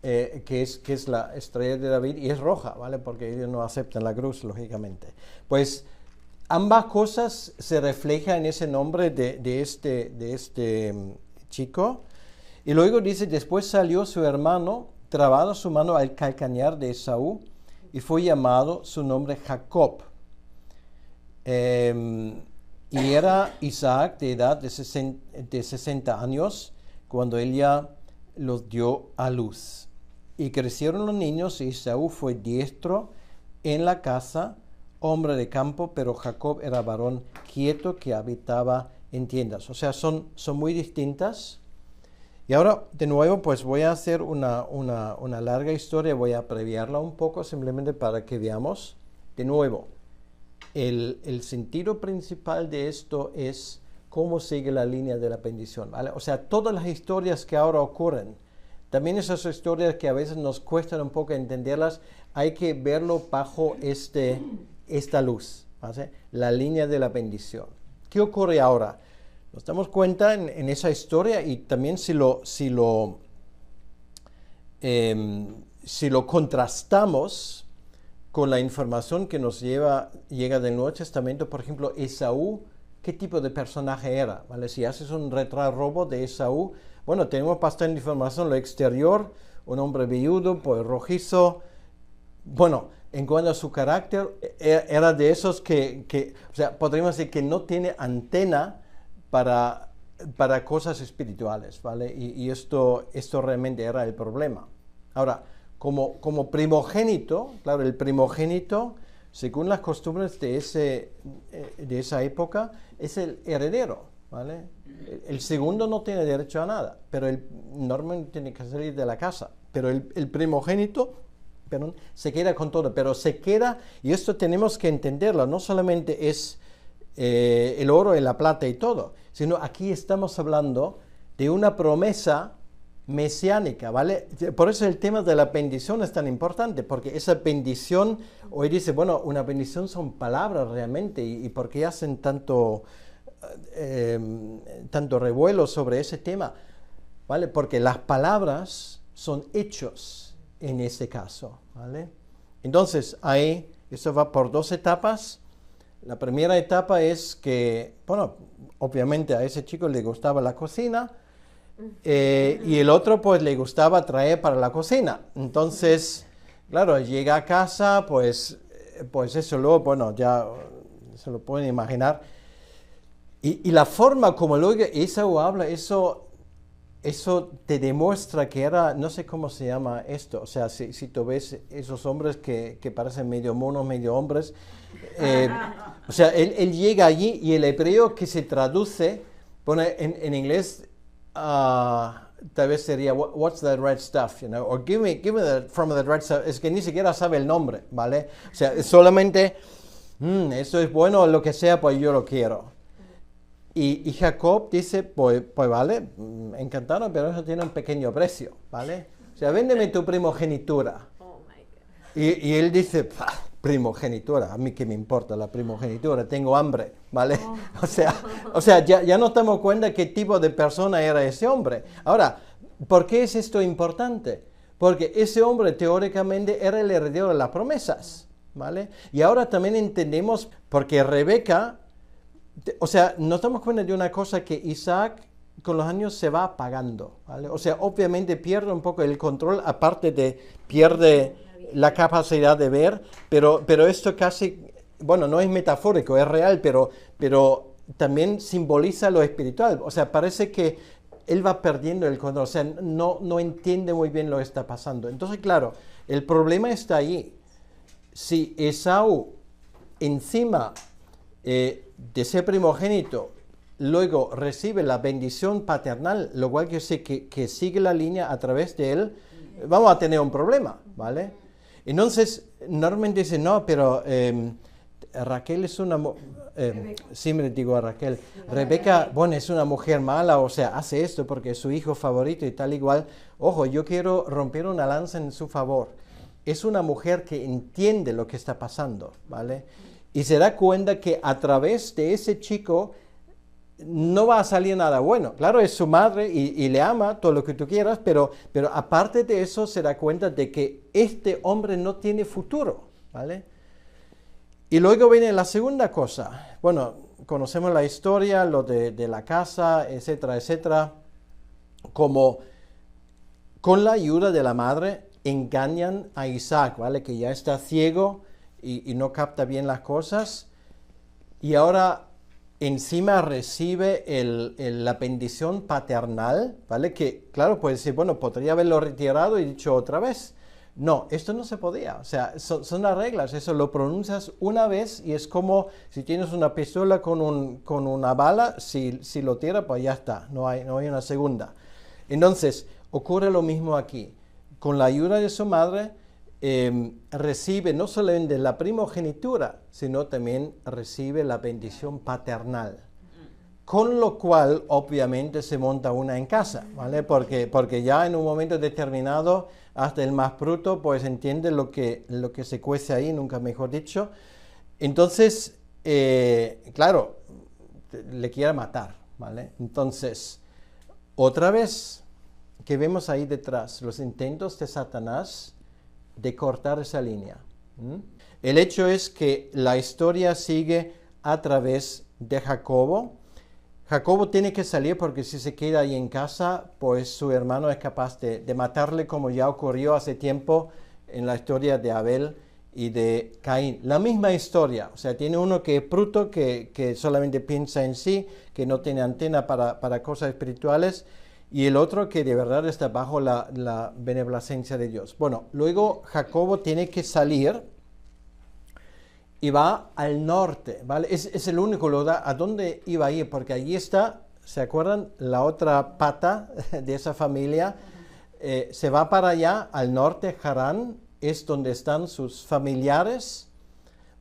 S1: que es la estrella de David, y es roja, ¿vale? Porque ellos no aceptan la cruz, lógicamente. Pues ambas cosas se reflejan en ese nombre de este chico. Y luego dice, después salió su hermano, trabado su mano al calcañar de Esaú, y fue llamado su nombre Jacob. Y era Isaac de edad de 60 años cuando ella los dio a luz. Y crecieron los niños, y Esaú fue diestro en la casa, hombre de campo, pero Jacob era varón quieto que habitaba en tiendas. O sea, son muy distintas. Y ahora, de nuevo, pues voy a hacer una larga historia, voy a abreviarla un poco simplemente para que veamos. De nuevo, el sentido principal de esto es cómo sigue la línea de la bendición, ¿vale? O sea, todas las historias que ahora ocurren, también esas historias que a veces nos cuestan un poco entenderlas, hay que verlo bajo esta luz, ¿vale? La línea de la bendición. ¿Qué ocurre ahora? Nos damos cuenta en esa historia y también si lo contrastamos con la información que nos llega del Nuevo Testamento, por ejemplo, Esaú, ¿qué tipo de personaje era? ¿Vale? Si haces un retrarrobo de Esaú, bueno, tenemos bastante información, lo exterior, un hombre viudo, pues rojizo. Bueno, en cuanto a su carácter, era de esos que o sea, podríamos decir que no tiene antena para cosas espirituales, ¿vale? Y esto realmente era el problema. Ahora, como primogénito, claro, el primogénito, según las costumbres de esa época, es el heredero, ¿vale? El segundo no tiene derecho a nada, pero normalmente tiene que salir de la casa, pero el primogénito, se queda con todo, pero se queda, y esto tenemos que entenderlo, no solamente es el oro y la plata y todo, sino aquí estamos hablando de una promesa mesiánica, ¿vale? Por eso el tema de la bendición es tan importante, porque esa bendición, hoy dice, bueno, una bendición son palabras realmente, y ¿por qué hacen tanto revuelo sobre ese tema? ¿Vale? Porque las palabras son hechos en ese caso, ¿vale? Entonces, eso va por dos etapas. La primera etapa es que, bueno, obviamente a ese chico le gustaba la cocina, y el otro pues le gustaba traer para la cocina. Entonces, claro, llega a casa, pues eso luego, bueno, ya se lo pueden imaginar. Y la forma como luego Esaú habla, eso te demuestra que era, no sé cómo se llama esto, o sea, si tú ves esos hombres que parecen medio monos, medio hombres, o sea, él llega allí y el hebreo que se traduce, pone en inglés, tal vez sería, what's that red stuff, you know, or give me from the red stuff, es que ni siquiera sabe el nombre, ¿vale? O sea, es solamente, eso es bueno o lo que sea, pues yo lo quiero. Y Jacob dice, pues vale, encantado, pero eso tiene un pequeño precio, ¿vale? O sea, véndeme tu primogenitura. Oh my God. Y él dice, primogenitura, a mí qué me importa la primogenitura, tengo hambre, ¿vale? Oh. O sea, ya nos damos cuenta qué tipo de persona era ese hombre. Ahora, ¿por qué es esto importante? Porque ese hombre teóricamente era el heredero de las promesas, ¿vale? Y ahora también entendemos, porque Rebeca, o sea, nos damos cuenta de una cosa, que Isaac con los años se va apagando, ¿vale? O sea, obviamente pierde un poco el control, aparte de pierde la capacidad de ver, pero esto casi, bueno, no es metafórico, es real, pero también simboliza lo espiritual. O sea, parece que él va perdiendo el control, o sea, no entiende muy bien lo que está pasando. Entonces, claro, el problema está ahí. Si Esaú encima de ser primogénito, luego recibe la bendición paternal, lo cual quiere decir que sigue la línea a través de él, vamos a tener un problema, ¿vale? Entonces, normalmente dicen, no, pero Raquel es una siempre digo a Raquel, Rebeca, bueno, es una mujer mala, o sea, hace esto porque es su hijo favorito y tal igual. Ojo, yo quiero romper una lanza en su favor. Es una mujer que entiende lo que está pasando, ¿vale? Y se da cuenta que a través de ese chico no va a salir nada bueno. Claro, es su madre y le ama, todo lo que tú quieras, pero aparte de eso se da cuenta de que este hombre no tiene futuro, ¿vale? Y luego viene la segunda cosa. Bueno, conocemos la historia, lo de la casa, etcétera, etcétera. Como con la ayuda de la madre engañan a Isaac, ¿vale? Que ya está ciego y no capta bien las cosas. Y ahora encima recibe la bendición paternal, ¿vale? Que, claro, puede decir, bueno, podría haberlo retirado y dicho otra vez. No, esto no se podía. O sea, son las reglas. Eso lo pronuncias una vez y es como si tienes una pistola con una bala, si lo tira, pues ya está. No hay una segunda. Entonces, ocurre lo mismo aquí. Con la ayuda de su madre, recibe no solamente la primogenitura, sino también recibe la bendición paternal. Con lo cual, obviamente, se monta una en casa, ¿vale? Porque ya en un momento determinado, hasta el más bruto, pues entiende lo que se cuece ahí, nunca mejor dicho. Entonces, claro, le quiere matar, ¿vale? Entonces, otra vez, que vemos ahí detrás, los intentos de Satanás de cortar esa línea. El hecho es que la historia sigue a través de Jacobo. Jacobo tiene que salir porque si se queda ahí en casa, pues su hermano es capaz de matarle, como ya ocurrió hace tiempo en la historia de Abel y de Caín. La misma historia, o sea, tiene uno que es bruto, que solamente piensa en sí, que no tiene antena para cosas espirituales, y el otro que de verdad está bajo la benevolencia de Dios. Bueno, luego Jacobo tiene que salir y va al norte, ¿vale? Es el único lugar a donde iba a ir, porque allí está, ¿se acuerdan? La otra pata de esa familia. Se va para allá, al norte, Harán, es donde están sus familiares.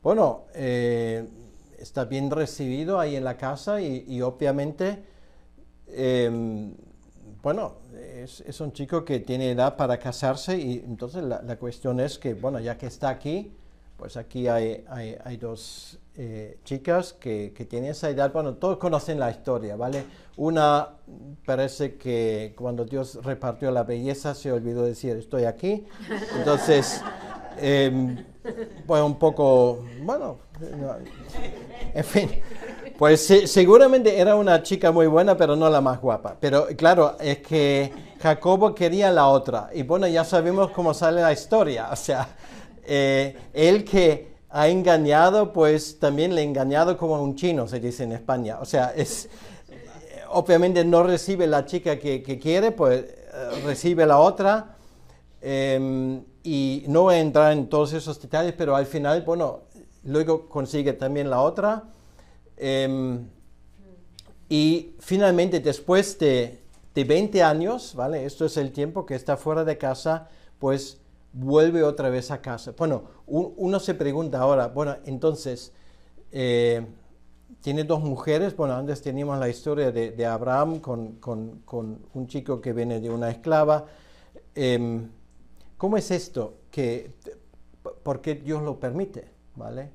S1: Bueno, está bien recibido ahí en la casa y obviamente, bueno, es un chico que tiene edad para casarse y entonces la cuestión es que, bueno, ya que está aquí, pues aquí hay dos chicas que tienen esa edad. Bueno, todos conocen la historia, ¿vale? Una parece que cuando Dios repartió la belleza se olvidó decir estoy aquí. Entonces, pues un poco, bueno, en fin. Pues seguramente era una chica muy buena, pero no la más guapa. Pero claro, es que Jacobo quería la otra. Y bueno, ya sabemos cómo sale la historia. O sea, él que ha engañado, pues también le ha engañado como un chino, se dice en España. O sea, obviamente no recibe la chica que quiere, pues recibe la otra. Y no voy a entrar en todos esos detalles, pero al final, bueno, luego consigue también la otra. Y finalmente, después de 20 años, ¿vale? Esto es el tiempo que está fuera de casa, pues vuelve otra vez a casa. Bueno, uno se pregunta ahora, bueno, entonces, tiene dos mujeres. Bueno, antes teníamos la historia de Abraham con un chico que viene de una esclava. ¿Cómo es esto? ¿Por qué Dios lo permite? ¿Vale?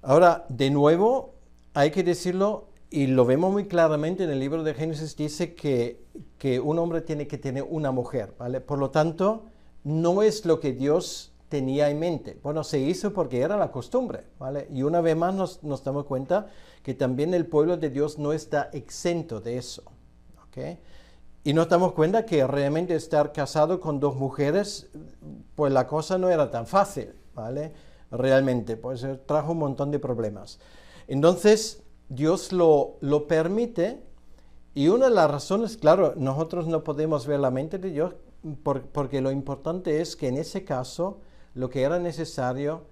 S1: Ahora, de nuevo, hay que decirlo, y lo vemos muy claramente en el libro de Génesis, dice que un hombre tiene que tener una mujer, ¿vale? Por lo tanto, no es lo que Dios tenía en mente. Bueno, se hizo porque era la costumbre, ¿vale? Y una vez más nos damos cuenta que también el pueblo de Dios no está exento de eso, ¿ok? Y nos damos cuenta que realmente estar casado con dos mujeres, pues la cosa no era tan fácil, ¿vale? Realmente, pues trajo un montón de problemas. Entonces, Dios lo permite, y una de las razones, claro, nosotros no podemos ver la mente de Dios, porque lo importante es que en ese caso, lo que era necesario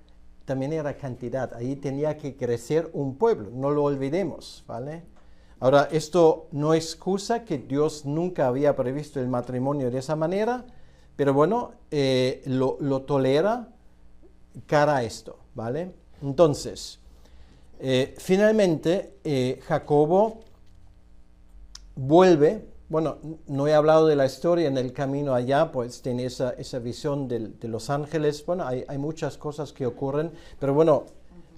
S1: también era cantidad. Ahí tenía que crecer un pueblo, no lo olvidemos, ¿vale? Ahora, esto no excusa que Dios nunca había previsto el matrimonio de esa manera, pero bueno, lo tolera cara a esto, ¿vale? Entonces, finalmente, Jacobo vuelve. Bueno, no he hablado de la historia en el camino allá, pues tiene esa visión de los ángeles. Bueno, hay muchas cosas que ocurren, pero bueno,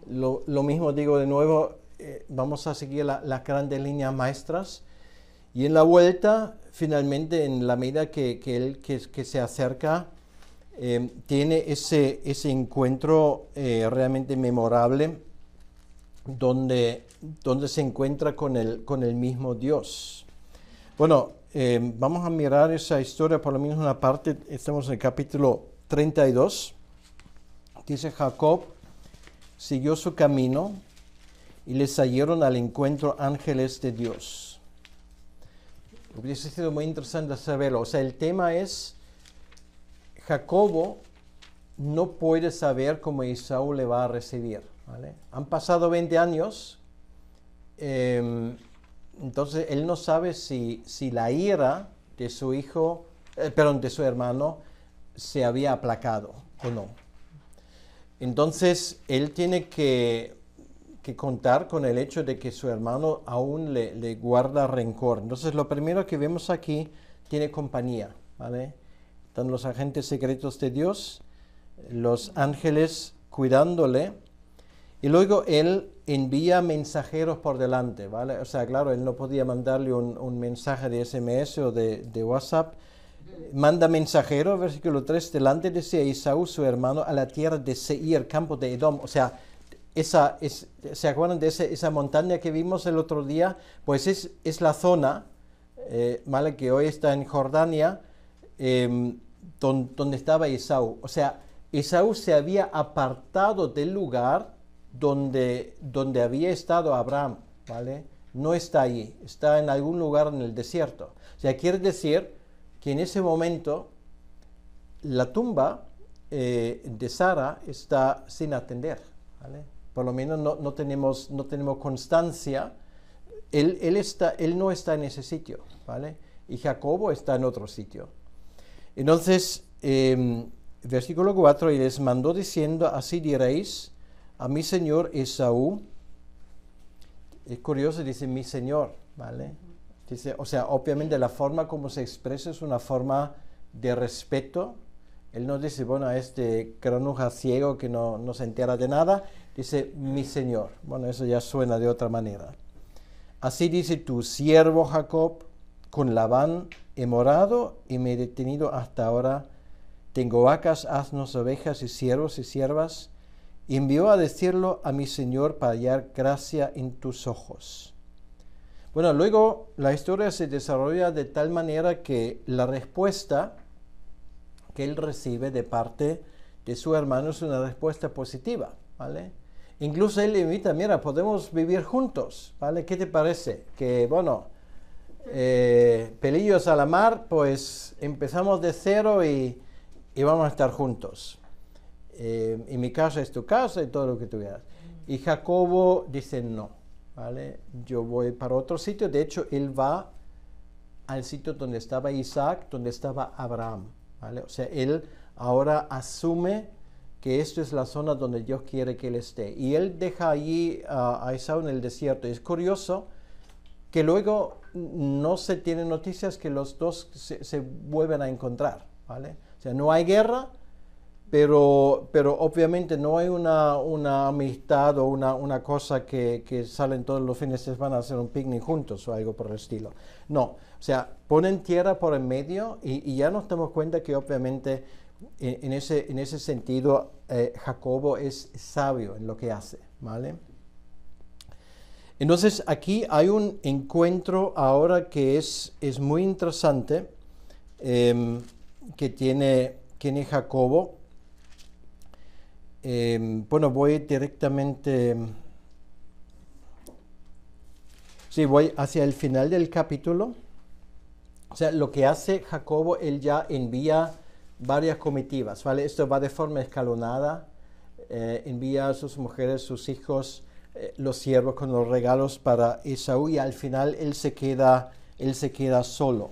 S1: lo mismo digo de nuevo, vamos a seguir las grandes líneas maestras. Y en la vuelta, finalmente, en la medida que él se acerca, tiene ese encuentro realmente memorable, donde se encuentra con el mismo Dios. Bueno, vamos a mirar esa historia, por lo menos una parte. Estamos en el capítulo 32. Dice: Jacob siguió su camino y le salieron al encuentro ángeles de Dios. Hubiese sido muy interesante saberlo. O sea, el tema es: Jacobo no puede saber cómo Esaú le va a recibir, ¿vale? Han pasado 20 años, entonces él no sabe si la ira de su hijo, de su hermano, se había aplacado o no. Entonces él tiene que contar con el hecho de que su hermano aún le guarda rencor. Entonces lo primero que vemos aquí, tiene compañía, ¿vale? Están los agentes secretos de Dios, los ángeles cuidándole, y luego él envía mensajeros por delante, ¿vale? O sea, claro, él no podía mandarle un mensaje de SMS o de WhatsApp. Manda mensajeros, versículo 3, delante de Esaú, su hermano, a la tierra de Seir, campo de Edom. O sea, ¿se acuerdan de esa montaña que vimos el otro día? Pues es la zona, ¿vale? Que hoy está en Jordania, donde estaba Esaú. O sea, Esaú se había apartado del lugar donde había estado Abraham, ¿vale? No está allí, está en algún lugar en el desierto. O sea, quiere decir que en ese momento la tumba de Sara está sin atender, ¿vale? Por lo menos no tenemos constancia. Él no está en ese sitio, ¿vale? Y Jacobo está en otro sitio. Entonces, versículo 4, y les mandó diciendo, así diréis a mi señor Esaú. Es curioso, dice mi señor, ¿vale? Dice, o sea, obviamente la forma como se expresa es una forma de respeto. Él no dice, bueno, a este granuja ciego que no se entera de nada. Dice, mi señor. Bueno, eso ya suena de otra manera. Así dice tu siervo Jacob, con Labán he morado y me he detenido hasta ahora. Tengo vacas, asnos, ovejas y siervos y siervas. Y envió a decirlo a mi señor para hallar gracia en tus ojos. Bueno, luego la historia se desarrolla de tal manera que la respuesta que él recibe de parte de su hermano es una respuesta positiva, ¿vale? Incluso él le invita, mira, podemos vivir juntos, ¿vale? ¿Qué te parece? Que, bueno, pelillos a la mar, pues empezamos de cero y vamos a estar juntos. En mi casa es tu casa y todo lo que tú quieras. Y Jacobo dice no, ¿vale? Yo voy para otro sitio. De hecho, él va al sitio donde estaba Isaac, donde estaba Abraham, ¿vale? O sea, él ahora asume que esto es la zona donde Dios quiere que él esté. Y él deja allí a Esaú en el desierto. Es curioso que luego no se tienen noticias que los dos se vuelven a encontrar, ¿vale? O sea, no hay guerra, pero obviamente no hay una amistad o una cosa que salen todos los fines de semana a hacer un picnic juntos o algo por el estilo. No, o sea, ponen tierra por en medio y ya nos damos cuenta que obviamente en ese sentido Jacobo es sabio en lo que hace, ¿vale? Entonces aquí hay un encuentro ahora que es muy interesante que tiene Jacobo. Bueno, voy directamente, sí, voy hacia el final del capítulo. O sea, lo que hace Jacobo, él ya envía varias comitivas, ¿vale? Esto va de forma escalonada, envía a sus mujeres, sus hijos, los siervos con los regalos para Esaú y al final él se queda solo.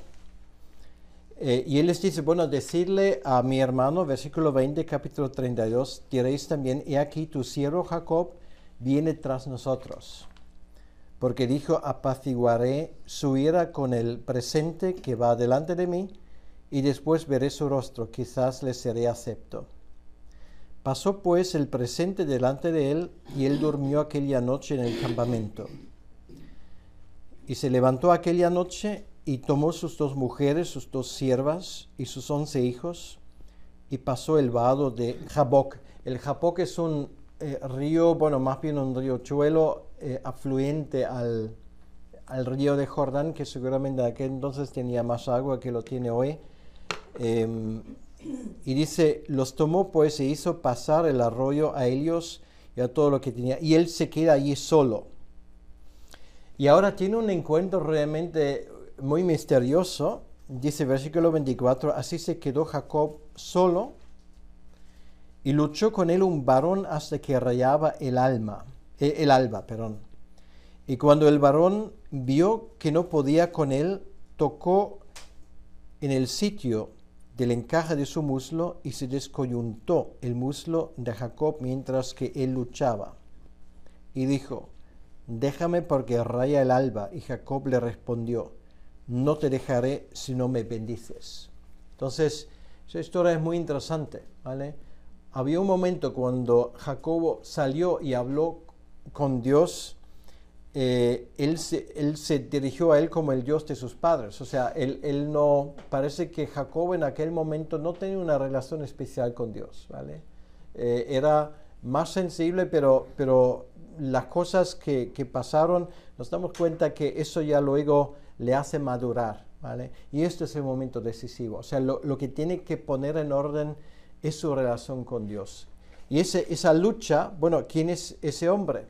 S1: Y él les dice, bueno, decirle a mi hermano, versículo 20, capítulo 32, diréis también, he aquí tu siervo Jacob viene tras nosotros, porque dijo, apaciguaré su ira con el presente que va delante de mí, y después veré su rostro, quizás le seré acepto. Pasó pues el presente delante de él, y él durmió aquella noche en el campamento. Y se levantó aquella noche, y tomó sus 2 mujeres, sus 2 siervas y sus 11 hijos, y pasó el vado de Jaboc. El Jaboc es un río, bueno, más bien un riachuelo afluente al río de Jordán, que seguramente en aquel entonces tenía más agua que lo tiene hoy. Y dice, los tomó pues e hizo pasar el arroyo a ellos y a todo lo que tenía. Y él se queda allí solo. Y ahora tiene un encuentro realmente muy misterioso, dice versículo 24, así se quedó Jacob solo y luchó con él un varón hasta que rayaba el alba. Y cuando el varón vio que no podía con él, tocó en el sitio del encaje de su muslo y se descoyuntó el muslo de Jacob mientras que él luchaba. Y dijo, déjame porque raya el alba. Y Jacob le respondió, no te dejaré si no me bendices. Entonces, esa historia es muy interesante, ¿vale? Había un momento cuando Jacob salió y habló con Dios, él se dirigió a él como el Dios de sus padres. O sea, él no, parece que Jacob en aquel momento no tenía una relación especial con Dios, ¿vale? Era más sensible, pero las cosas que pasaron, nos damos cuenta que eso ya luego le hace madurar, ¿vale? Y este es el momento decisivo. O sea, lo que tiene que poner en orden es su relación con Dios. Y esa lucha, bueno, ¿quién es ese hombre?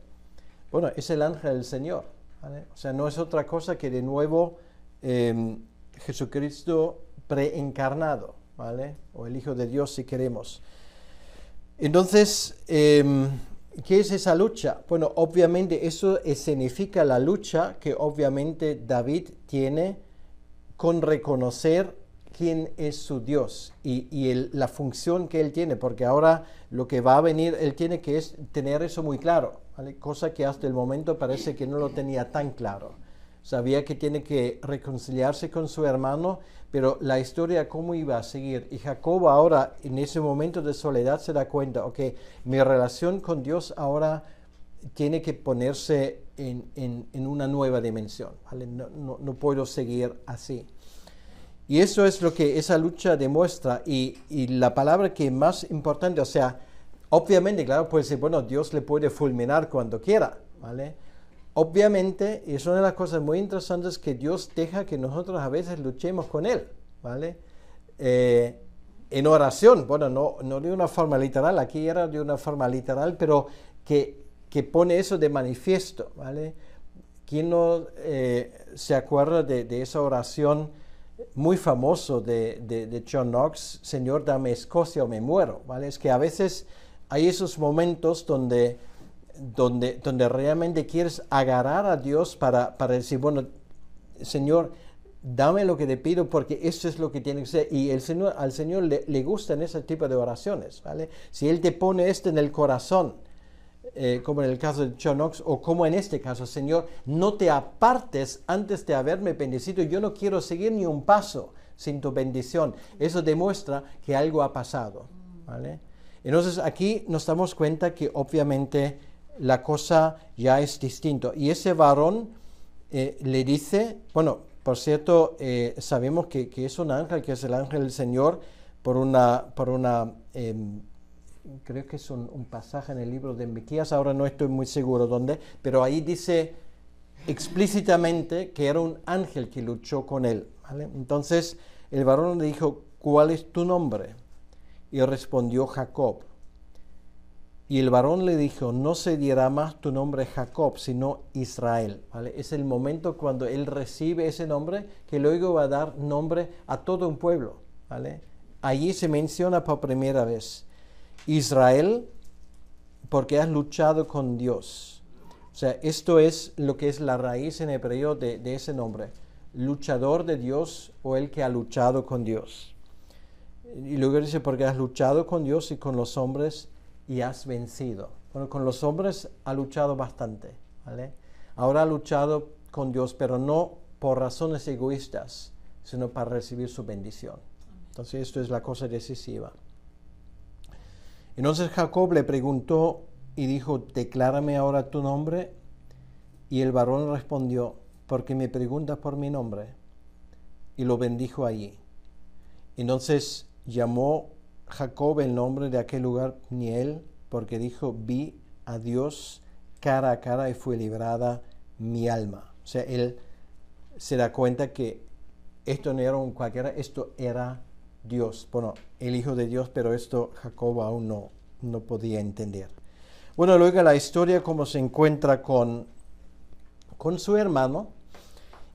S1: Bueno, es el ángel del Señor, ¿vale? O sea, no es otra cosa que de nuevo Jesucristo preencarnado, ¿vale? O el Hijo de Dios si queremos. Entonces, ¿qué es esa lucha? Bueno, obviamente eso significa la lucha que obviamente David tiene con reconocer quién es su Dios y la función que él tiene, porque ahora lo que va a venir, él tiene que tener eso muy claro, ¿vale? Cosa que hasta el momento parece que no lo tenía tan claro. Sabía que tiene que reconciliarse con su hermano, pero la historia cómo iba a seguir. Y Jacob ahora, en ese momento de soledad, se da cuenta, ok, mi relación con Dios ahora tiene que ponerse en una nueva dimensión, ¿vale? No puedo seguir así. Y eso es lo que esa lucha demuestra. Y la palabra que es más importante, o sea, obviamente, claro, puede ser, bueno, Dios le puede fulminar cuando quiera, ¿vale? Obviamente, es una de las cosas muy interesantes que Dios deja que nosotros a veces luchemos con Él, ¿vale? En oración, bueno, no de una forma literal, aquí era de una forma literal, pero que pone eso de manifiesto, ¿vale? ¿Quién no se acuerda de esa oración muy famoso de John Knox, Señor, dame Escocia o me muero, ¿vale? Es que a veces hay esos momentos donde realmente quieres agarrar a Dios para decir, bueno, Señor, dame lo que te pido porque eso es lo que tiene que ser. Y al Señor le gustan ese tipo de oraciones, ¿vale? Si Él te pone esto en el corazón, como en el caso de John Knox, o como en este caso, Señor, no te apartes antes de haberme bendecido, yo no quiero seguir ni un paso sin tu bendición. Eso demuestra que algo ha pasado, ¿vale? Entonces aquí nos damos cuenta que obviamente la cosa ya es distinta. Y ese varón le dice, bueno, por cierto, sabemos que es un ángel, que es el ángel del Señor, por una creo que es un pasaje en el libro de Miqueas, ahora no estoy muy seguro dónde, pero ahí dice explícitamente que era un ángel que luchó con él, ¿vale? Entonces el varón le dijo, ¿cuál es tu nombre? Y respondió Jacob. Y el varón le dijo, no se dirá más tu nombre Jacob, sino Israel, ¿vale? Es el momento cuando él recibe ese nombre que luego va a dar nombre a todo un pueblo, ¿vale? Allí se menciona por primera vez Israel, porque has luchado con Dios. O sea, esto es lo que es la raíz en hebreo de ese nombre. Luchador de Dios o el que ha luchado con Dios. Y luego dice, porque has luchado con Dios y con los hombres y has vencido. Bueno, con los hombres ha luchado bastante, ¿vale? Ahora ha luchado con Dios, pero no por razones egoístas, sino para recibir su bendición. Entonces, esto es la cosa decisiva. Entonces Jacob le preguntó y dijo, declárame ahora tu nombre. Y el varón respondió, porque me preguntas por mi nombre. Y lo bendijo allí. Entonces llamó Jacob el nombre de aquel lugar Peniel, porque dijo, vi a Dios cara a cara y fue librada mi alma. O sea, él se da cuenta que esto no era un cualquiera, esto era Dios. Bueno, el Hijo de Dios, pero esto Jacob aún no podía entender. Bueno, luego la historia como se encuentra con su hermano.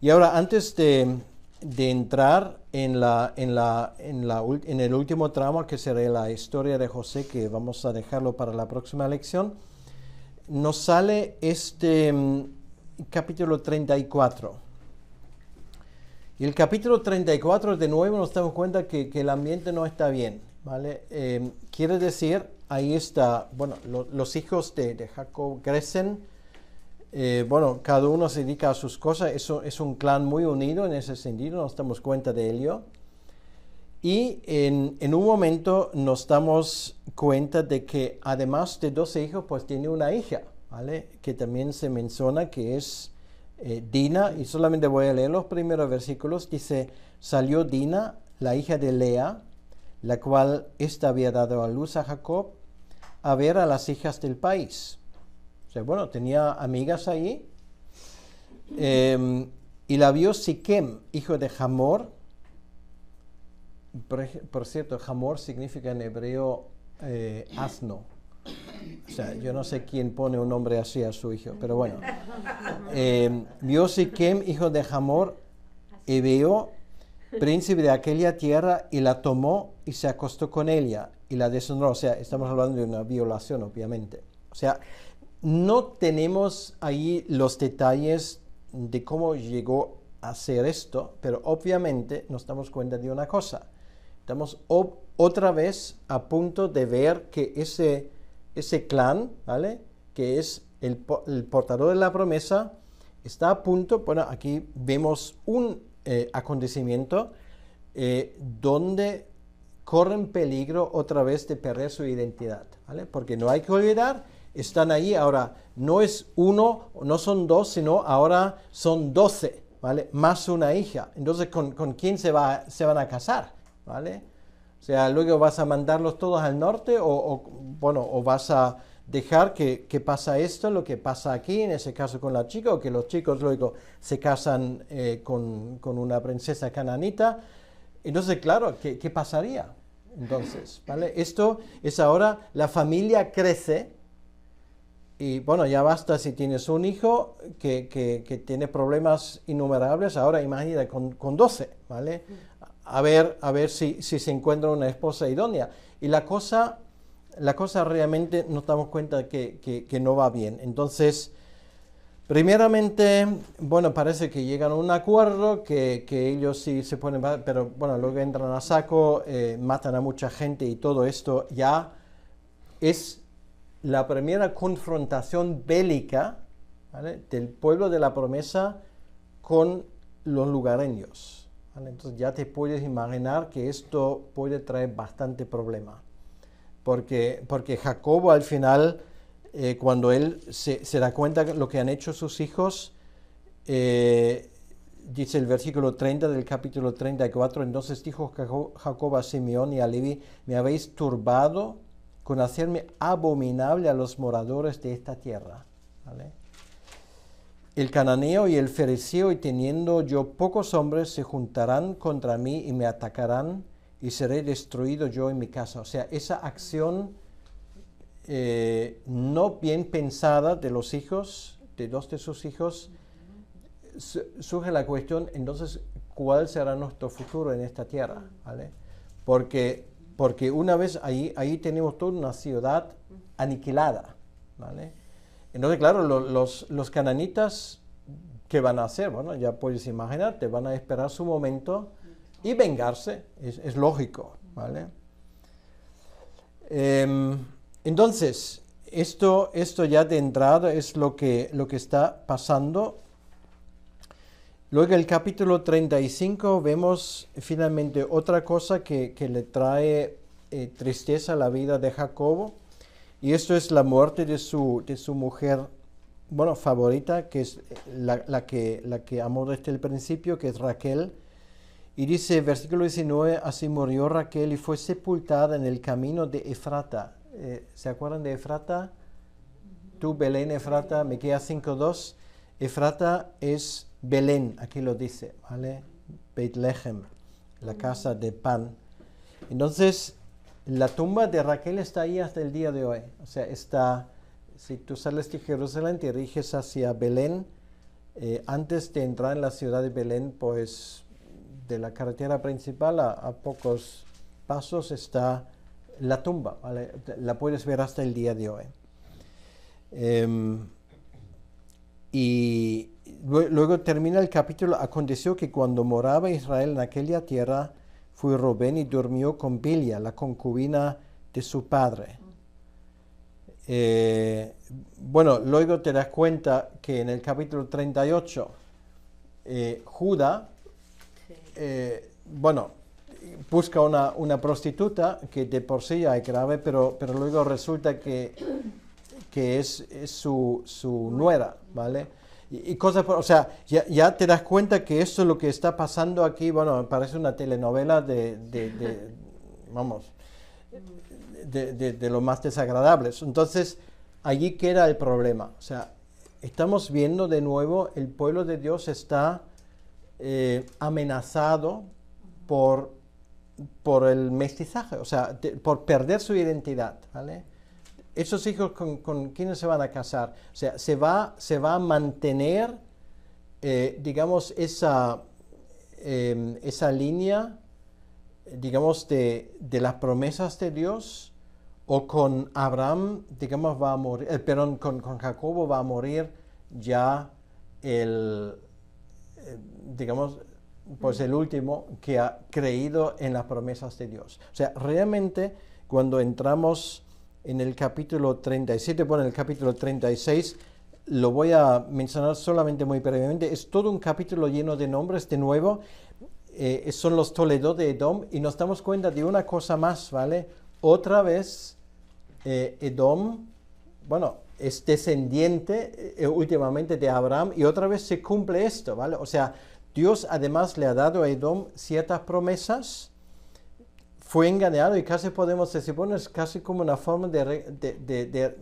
S1: Y ahora, antes de de entrar en el último tramo, que será la historia de José, que vamos a dejarlo para la próxima lección, nos sale este capítulo 34. Y el capítulo 34, de nuevo, nos damos cuenta que el ambiente no está bien, ¿vale? Quiere decir, ahí está, bueno, los hijos de Jacob crecen, bueno, cada uno se dedica a sus cosas, eso es un clan muy unido en ese sentido, nos damos cuenta de ello. Y en un momento nos damos cuenta de que además de 12 hijos, pues tiene una hija, ¿vale? Que también se menciona que es Dina, y solamente voy a leer los primeros versículos. Dice: salió Dina, la hija de Lea, la cual ésta había dado a luz a Jacob, a ver a las hijas del país. O sea, bueno, tenía amigas ahí. Y la vio Siquem, hijo de Hamor. Por cierto, Hamor significa en hebreo asno. O sea, yo no sé quién pone un nombre así a su hijo, pero bueno. Vio Siquem, hijo de Hamor, Ebeo, príncipe de aquella tierra, y la tomó y se acostó con ella y la deshonró. O sea, estamos hablando de una violación, obviamente. O sea, no tenemos ahí los detalles de cómo llegó a hacer esto, pero obviamente nos damos cuenta de una cosa. Estamos otra vez a punto de ver que ese clan, ¿vale?, que es el portador de la promesa, está a punto. Bueno, aquí vemos un acontecimiento donde corren peligro otra vez de perder su identidad, ¿vale? Porque no hay que olvidar, están ahí ahora, no es uno, no son dos, sino ahora son 12, ¿vale? Más una hija. Entonces, ¿con quién se van a casar? ¿Vale? O sea, luego vas a mandarlos todos al norte o vas a dejar que pasa esto, lo que pasa aquí, en ese caso con la chica, o que los chicos luego se casan con una princesa cananita. Entonces, claro, ¿qué pasaría? Entonces, ¿vale? Esto es ahora, la familia crece y, bueno, ya basta si tienes un hijo que tiene problemas innumerables, ahora imagina con 12, ¿vale? A ver si se encuentra una esposa idónea. Y la cosa realmente nos damos cuenta que no va bien. Entonces, primeramente, bueno, parece que llegan a un acuerdo, que ellos sí se ponen, pero bueno, luego entran a saco, matan a mucha gente, y todo esto ya es la primera confrontación bélica, ¿vale?, del pueblo de la promesa con los lugareños, ¿vale? Entonces ya te puedes imaginar que esto puede traer bastante problema, porque Jacobo al final, cuando él se da cuenta de lo que han hecho sus hijos, dice el versículo 30 del capítulo 34, entonces dijo Jacob a Simeón y a Leví: me habéis turbado con hacerme abominable a los moradores de esta tierra, ¿vale? El cananeo y el fereceo, y teniendo yo pocos hombres, se juntarán contra mí y me atacarán, y seré destruido yo en mi casa. O sea, esa acción no bien pensada de los hijos, de 2 de sus hijos, surge la cuestión, entonces, ¿cuál será nuestro futuro en esta tierra? ¿Vale? Porque una vez ahí tenemos toda una ciudad aniquilada, ¿vale? Entonces, claro, los cananitas, ¿qué van a hacer? Bueno, ya puedes imaginarte, van a esperar su momento y vengarse, es lógico, ¿vale? Entonces, esto ya de entrada es lo que está pasando. Luego en el capítulo 35 vemos finalmente otra cosa que le trae tristeza a la vida de Jacobo, y esto es la muerte de su mujer, bueno, favorita, que es la que amó desde el principio, que es Raquel. Y dice, versículo 19, así murió Raquel y fue sepultada en el camino de Efrata. ¿Se acuerdan de Efrata? Tú, Belén, Efrata, Miqueas 5:2. Efrata es Belén, aquí lo dice, ¿vale? Beit-Lehem, la casa de pan. Entonces, la tumba de Raquel está ahí hasta el día de hoy. O sea, si tú sales de Jerusalén, te diriges hacia Belén, antes de entrar en la ciudad de Belén, pues de la carretera principal, a pocos pasos, está la tumba, ¿vale? La puedes ver hasta el día de hoy. Y luego termina el capítulo: aconteció que cuando moraba Israel en aquella tierra, fue Rubén y durmió con Bilha, la concubina de su padre. Bueno, luego te das cuenta que en el capítulo 38, Judá, bueno, busca una prostituta que de por sí ya es grave, pero luego resulta que es su nuera, ¿vale? Y cosas, o sea, ya te das cuenta que esto es lo que está pasando aquí. Bueno, parece una telenovela vamos, de lo más desagradables. Entonces, allí queda el problema. O sea, estamos viendo de nuevo el pueblo de Dios está amenazado por el mestizaje, o sea, por perder su identidad, ¿vale? Esos hijos con quienes se van a casar, o sea, se va a mantener, digamos, esa línea, digamos, de las promesas de Dios, o con Abraham, digamos, va a morir, perdón, con Jacobo va a morir ya digamos, pues el último que ha creído en las promesas de Dios. O sea, realmente cuando entramos en el capítulo 37, bueno, en el capítulo 36, lo voy a mencionar solamente muy brevemente, es todo un capítulo lleno de nombres de nuevo, son los Toledó de Edom, y nos damos cuenta de una cosa más, ¿vale? Otra vez, Edom, bueno, es descendiente últimamente de Abraham, y otra vez se cumple esto, ¿vale? O sea, Dios además le ha dado a Edom ciertas promesas, fue engañado, y casi podemos decir, bueno, es casi como una forma de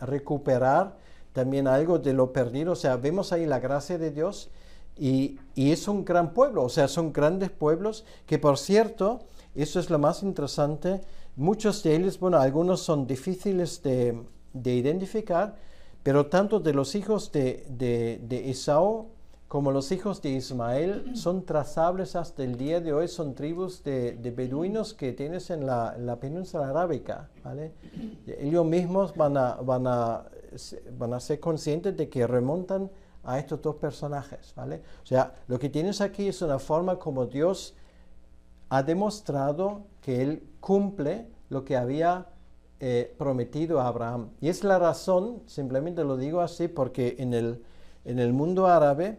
S1: recuperar también algo de lo perdido. O sea, vemos ahí la gracia de Dios, y es un gran pueblo, o sea, son grandes pueblos que, por cierto, eso es lo más interesante, muchos de ellos, bueno, algunos son difíciles de identificar, pero tanto de los hijos de Esaú como los hijos de Ismael son trazables hasta el día de hoy, son tribus de beduinos que tienes en la península arábica, ¿vale? Ellos mismos van a ser conscientes de que remontan a estos dos personajes, ¿vale? O sea, lo que tienes aquí es una forma como Dios ha demostrado que Él cumple lo que había prometido a Abraham. Y es la razón, simplemente lo digo así, porque en el mundo árabe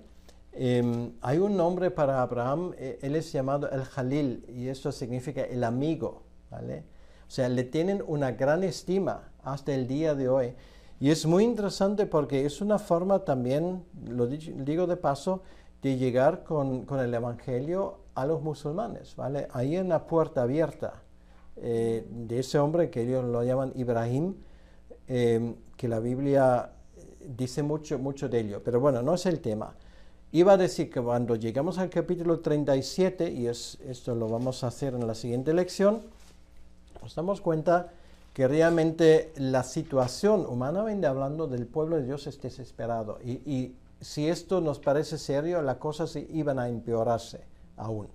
S1: hay un nombre para Abraham, él es llamado el Jalil, y eso significa el amigo, ¿vale? O sea, le tienen una gran estima hasta el día de hoy. Y es muy interesante porque es una forma también, lo digo de paso, de llegar con el Evangelio a los musulmanes, ¿vale? Ahí en la puerta abierta de ese hombre que ellos lo llaman Ibrahim, que la Biblia dice mucho de ello. Pero bueno, no es el tema. Iba a decir que cuando llegamos al capítulo 37, y esto lo vamos a hacer en la siguiente lección, nos damos cuenta que realmente la situación, humanamente hablando, del pueblo de Dios es desesperado. Y si esto nos parece serio, las cosas iban a empeorarse aún.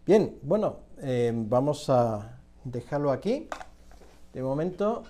S1: Bien, bueno, vamos a dejarlo aquí. De momento.